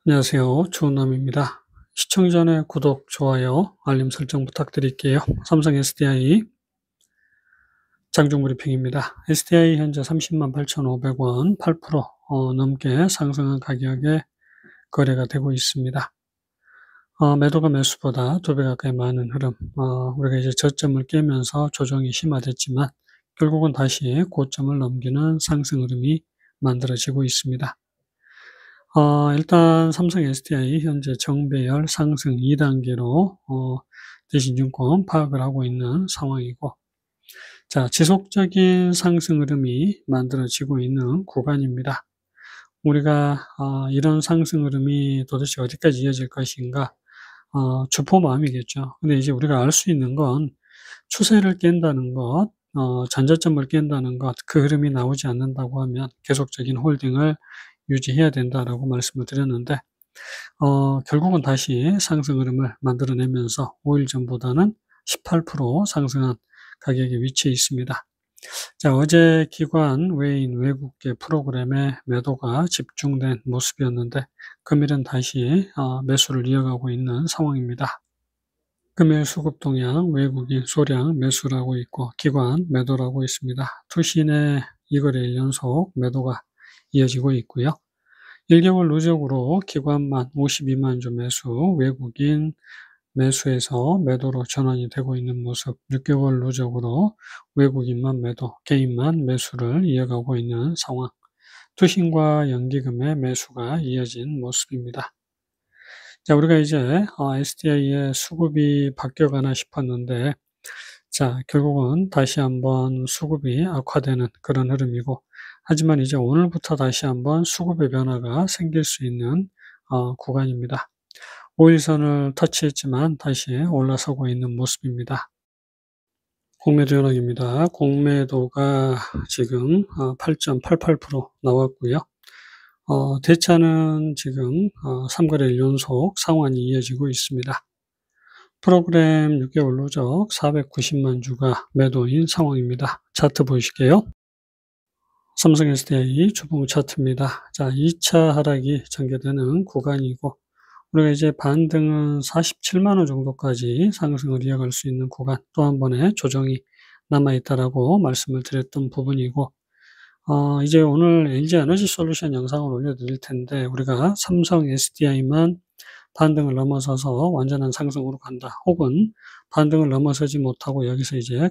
안녕하세요. 주은남입니다. 시청 전에 구독, 좋아요, 알림 설정 부탁드릴게요. 삼성 SDI 장중 브리핑입니다. SDI 현재 308,500원 8% 넘게 상승한 가격에 거래가 되고 있습니다. 매도가 매수보다 2배 가까이 많은 흐름. 우리가 이제 저점을 깨면서 조정이 심화됐지만 결국은 다시 고점을 넘기는 상승 흐름이 만들어지고 있습니다. 일단 삼성 SDI 현재 정배열 상승 2단계로 대신증권 파악을 하고 있는 상황이고, 자, 지속적인 상승 흐름이 만들어지고 있는 구간입니다. 우리가 이런 상승 흐름이 도대체 어디까지 이어질 것인가, 주포마음이겠죠. 근데 이제 우리가 알 수 있는 건 추세를 깬다는 것, 전저점을 깬다는 것, 그 흐름이 나오지 않는다고 하면 계속적인 홀딩을 유지해야 된다라고 말씀을 드렸는데, 결국은 다시 상승 흐름을 만들어내면서 5일 전보다는 18% 상승한 가격에 위치해 있습니다. 자, 어제 기관 외인 외국계 프로그램에 매도가 집중된 모습이었는데 금일은 다시 매수를 이어가고 있는 상황입니다. 금일 수급 동향 외국인 소량 매수를 하고 있고 기관 매도를 하고 있습니다. 투신의 2거래일 연속 매도가 이어지고 있고요. 1개월 누적으로 기관만 52만 주 매수, 외국인 매수에서 매도로 전환이 되고 있는 모습, 6개월 누적으로 외국인만 매도, 개인만 매수를 이어가고 있는 상황, 투신과 연기금의 매수가 이어진 모습입니다. 자, 우리가 이제 SDI의 수급이 바뀌어가나 싶었는데, 자, 결국은 다시 한번 수급이 악화되는 그런 흐름이고, 하지만 이제 오늘부터 다시 한번 수급의 변화가 생길 수 있는 구간입니다. 5일선을 터치했지만 다시 올라서고 있는 모습입니다. 공매도 현황입니다. 공매도가 지금 8.88% 나왔고요. 대차는 지금 3거래일 연속 상환이 이어지고 있습니다. 프로그램 6개월 누적 490만 주가 매도인 상황입니다. 차트 보실게요. 삼성 SDI 주봉 차트입니다. 자, 2차 하락이 전개되는 구간이고, 우리가 이제 반등은 47만 원 정도까지 상승을 이어갈 수 있는 구간, 또 한 번의 조정이 남아있다라고 말씀을 드렸던 부분이고, 이제 오늘 LG에너지 솔루션 영상을 올려드릴 텐데, 우리가 삼성 SDI만 반등을 넘어서서 완전한 상승으로 간다, 혹은 반등을 넘어서지 못하고 여기서 이제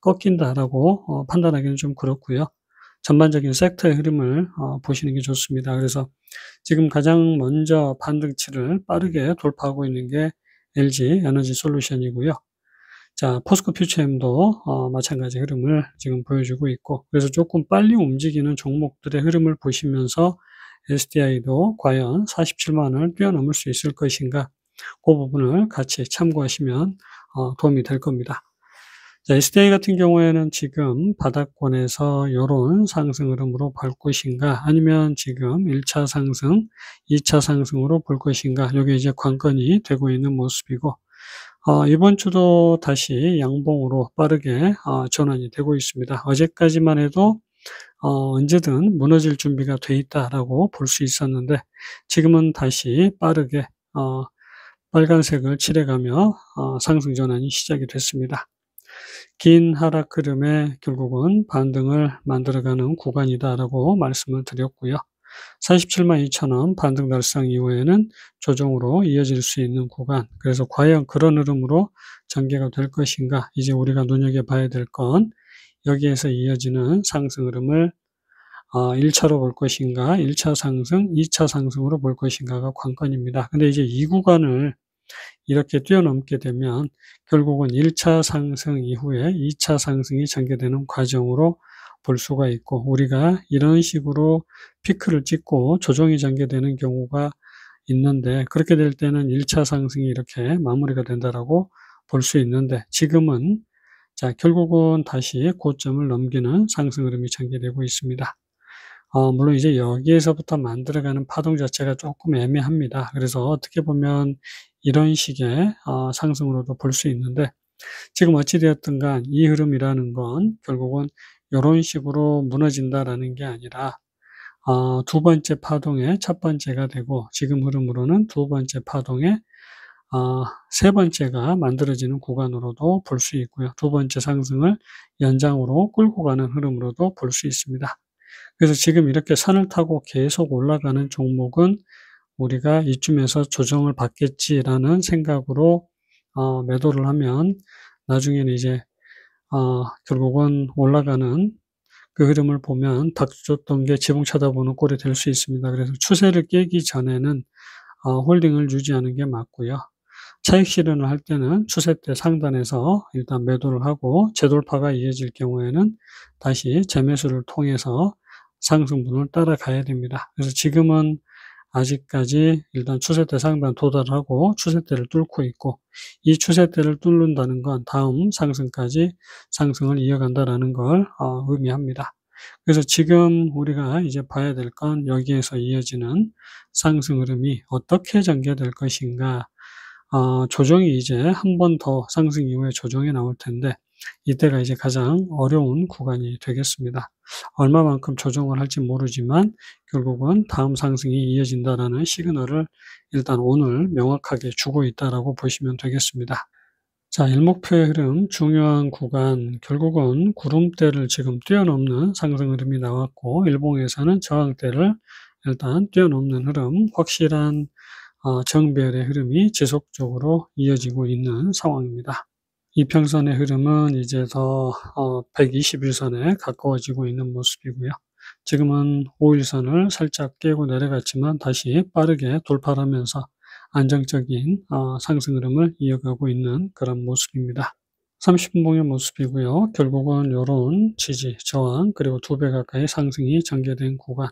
꺾인다라고 판단하기는 좀 그렇고요. 전반적인 섹터의 흐름을 보시는 게 좋습니다. 그래서 지금 가장 먼저 반등치를 빠르게 돌파하고 있는 게 LG 에너지 솔루션이고요. 자, 포스코 퓨처엠도 마찬가지 흐름을 지금 보여주고 있고, 그래서 조금 빨리 움직이는 종목들의 흐름을 보시면서 SDI도 과연 47만 원을 뛰어넘을 수 있을 것인가, 그 부분을 같이 참고하시면 도움이 될 겁니다. 자, SDI 같은 경우에는 지금 바닥권에서 요런 상승 흐름으로 볼 것인가, 아니면 지금 1차 상승, 2차 상승으로 볼 것인가, 요게 이제 관건이 되고 있는 모습이고, 이번 주도 다시 양봉으로 빠르게 전환이 되고 있습니다. 어제까지만 해도 언제든 무너질 준비가 돼 있다라고 볼 수 있었는데, 지금은 다시 빠르게 빨간색을 칠해가며 상승 전환이 시작이 됐습니다. 긴 하락 흐름에 결국은 반등을 만들어가는 구간이다라고 말씀을 드렸고요. 47만 2천 원 반등 달성 이후에는 조정으로 이어질 수 있는 구간, 그래서 과연 그런 흐름으로 전개가 될 것인가, 이제 우리가 눈여겨봐야 될 건 여기에서 이어지는 상승 흐름을 1차로 볼 것인가, 1차 상승, 2차 상승으로 볼 것인가가 관건입니다. 근데 이제 이 구간을 이렇게 뛰어넘게 되면 결국은 1차 상승 이후에 2차 상승이 전개되는 과정으로 볼 수가 있고, 우리가 이런 식으로 피크를 찍고 조정이 전개되는 경우가 있는데, 그렇게 될 때는 1차 상승이 이렇게 마무리가 된다라고 볼 수 있는데, 지금은 자, 결국은 다시 고점을 넘기는 상승 흐름이 전개되고 있습니다. 물론 이제 여기에서부터 만들어가는 파동 자체가 조금 애매합니다. 그래서 어떻게 보면 이런 식의 상승으로도 볼 수 있는데, 지금 어찌 되었든 간 이 흐름이라는 건 결국은 요런 식으로 무너진다라는 게 아니라 두 번째 파동의 첫 번째가 되고 지금 흐름으로는 두 번째 파동의 세 번째가 만들어지는 구간으로도 볼 수 있고요. 두 번째 상승을 연장으로 끌고 가는 흐름으로도 볼 수 있습니다. 그래서 지금 이렇게 선을 타고 계속 올라가는 종목은 우리가 이쯤에서 조정을 받겠지라는 생각으로 매도를 하면 나중에는 이제 결국은 올라가는 그 흐름을 보면 닥쳤던 게 지붕 쳐다보는 꼴이 될 수 있습니다. 그래서 추세를 깨기 전에는 홀딩을 유지하는 게 맞고요. 차익 실현을 할 때는 추세대 상단에서 일단 매도를 하고 재돌파가 이어질 경우에는 다시 재매수를 통해서 상승분을 따라가야 됩니다. 그래서 지금은 아직까지 일단 추세대 상단 도달을 하고 추세대를 뚫고 있고, 이 추세대를 뚫는다는 건 다음 상승까지 상승을 이어간다라는 걸 의미합니다. 그래서 지금 우리가 이제 봐야 될 건 여기에서 이어지는 상승 흐름이 어떻게 전개될 것인가. 조정이 이제 한 번 더 상승 이후에 조정이 나올 텐데 이때가 이제 가장 어려운 구간이 되겠습니다. 얼마만큼 조정을 할지 모르지만 결국은 다음 상승이 이어진다라는 시그널을 일단 오늘 명확하게 주고 있다라고 보시면 되겠습니다. 자, 일목표의 흐름, 중요한 구간, 결국은 구름대를 지금 뛰어넘는 상승 흐름이 나왔고, 일봉에서는 저항대를 일단 뛰어넘는 흐름, 확실한 정배열의 흐름이 지속적으로 이어지고 있는 상황입니다. 이평선의 흐름은 이제 더 121선에 가까워지고 있는 모습이고요. 지금은 5일선을 살짝 깨고 내려갔지만 다시 빠르게 돌파를 하면서 안정적인 상승 흐름을 이어가고 있는 그런 모습입니다. 30분봉의 모습이고요. 결국은 요런 지지, 저항, 그리고 2배 가까이 상승이 전개된 구간.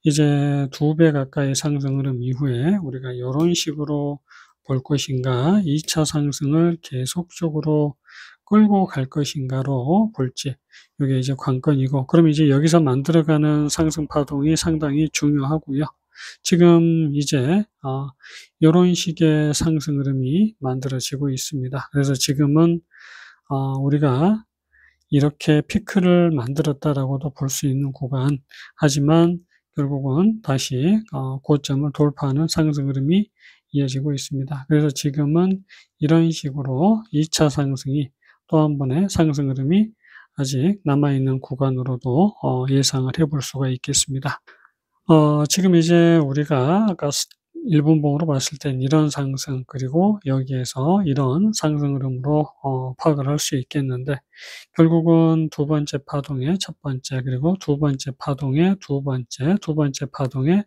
이제 2배 가까이 상승 흐름 이후에 우리가 요런 식으로 볼 것인가, 2차 상승을 계속적으로 끌고 갈 것인가로 볼지, 이게 이제 관건이고, 그럼 이제 여기서 만들어가는 상승 파동이 상당히 중요하고요. 지금 이제 요런 식의 상승 흐름이 만들어지고 있습니다. 그래서 지금은 우리가 이렇게 피크를 만들었다라고도 볼 수 있는 구간, 하지만 결국은 다시 고점을 돌파하는 상승 흐름이 이어지고 있습니다. 그래서 지금은 이런 식으로 2차 상승이 또 한 번의 상승 흐름이 아직 남아있는 구간으로도 예상을 해볼 수가 있겠습니다. 지금 이제 우리가 아까 1분봉으로 봤을 땐 이런 상승, 그리고 여기에서 이런 상승 흐름으로 파악을 할 수 있겠는데, 결국은 두 번째 파동의 첫 번째, 그리고 두 번째 파동의 두 번째 파동의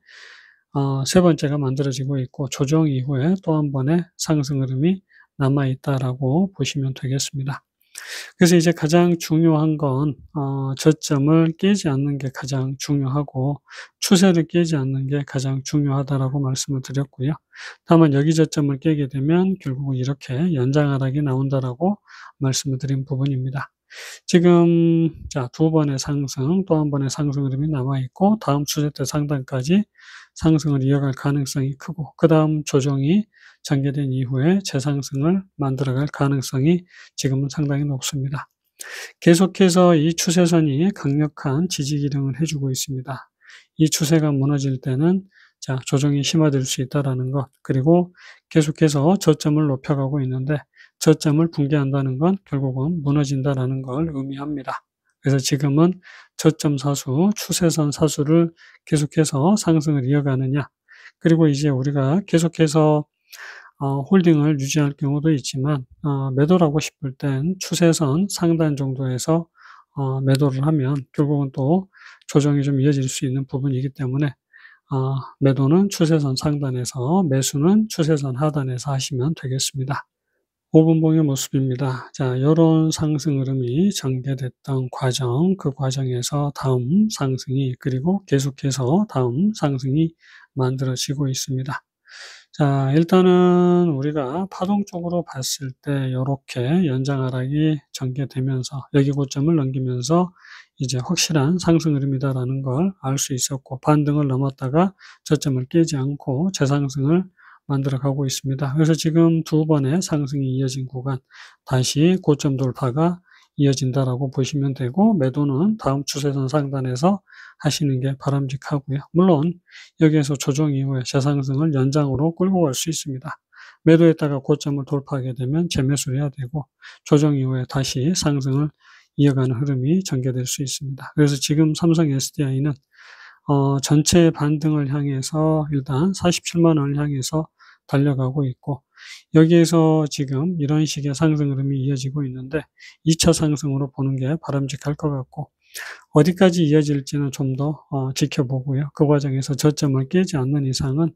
세 번째가 만들어지고 있고, 조정 이후에 또 한 번의 상승 흐름이 남아있다라고 보시면 되겠습니다. 그래서 이제 가장 중요한 건 저점을 깨지 않는 게 가장 중요하고, 추세를 깨지 않는 게 가장 중요하다라고 말씀을 드렸고요. 다만 여기 저점을 깨게 되면 결국은 이렇게 연장 하락이 나온다라고 말씀을 드린 부분입니다. 지금 두 번의 상승, 또 한 번의 상승 흐름이 남아 있고, 다음 추세대 상단까지 상승을 이어갈 가능성이 크고, 그 다음 조정이 전개된 이후에 재상승을 만들어갈 가능성이 지금은 상당히 높습니다. 계속해서 이 추세선이 강력한 지지 기능을 해주고 있습니다. 이 추세가 무너질 때는 조정이 심화될 수 있다라는 것, 그리고 계속해서 저점을 높여가고 있는데 저점을 붕괴한다는 건 결국은 무너진다라는 걸 의미합니다. 그래서 지금은 저점 사수, 추세선 사수를 계속해서 상승을 이어가느냐, 그리고 이제 우리가 계속해서 홀딩을 유지할 경우도 있지만 매도를 하고 싶을 땐 추세선 상단 정도에서 매도를 하면 결국은 또 조정이 좀 이어질 수 있는 부분이기 때문에 매도는 추세선 상단에서, 매수는 추세선 하단에서 하시면 되겠습니다. 5분봉의 모습입니다. 요런 상승 흐름이 전개됐던 과정, 그 과정에서 다음 상승이, 그리고 계속해서 다음 상승이 만들어지고 있습니다. 일단은 우리가 파동적으로 봤을 때 요렇게 연장 하락이 전개되면서 여기 고점을 넘기면서 이제 확실한 상승 흐름이다라는 걸 알 수 있었고, 반등을 넘었다가 저점을 깨지 않고 재상승을 만들어 가고 있습니다. 그래서 지금 두 번의 상승이 이어진 구간, 다시 고점 돌파가 이어진다라고 보시면 되고, 매도는 다음 추세선 상단에서 하시는 게 바람직하고요. 물론 여기에서 조정 이후에 재상승을 연장으로 끌고 갈 수 있습니다. 매도했다가 고점을 돌파하게 되면 재매수를 해야 되고, 조정 이후에 다시 상승을 이어가는 흐름이 전개될 수 있습니다. 그래서 지금 삼성 SDI는 전체 반등을 향해서 일단 47만 원을 향해서 달려가고 있고, 여기에서 지금 이런 식의 상승 흐름이 이어지고 있는데 2차 상승으로 보는 게 바람직할 것 같고, 어디까지 이어질지는 좀 더 지켜보고요. 그 과정에서 저점을 깨지 않는 이상은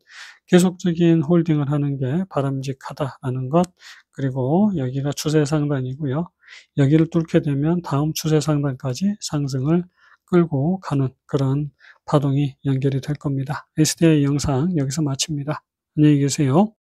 계속적인 홀딩을 하는 게 바람직하다라는 것, 그리고 여기가 추세 상단이고요. 여기를 뚫게 되면 다음 추세 상단까지 상승을 끌고 가는 그런 파동이 연결이 될 겁니다. SDI 영상 여기서 마칩니다. 안녕히 계세요.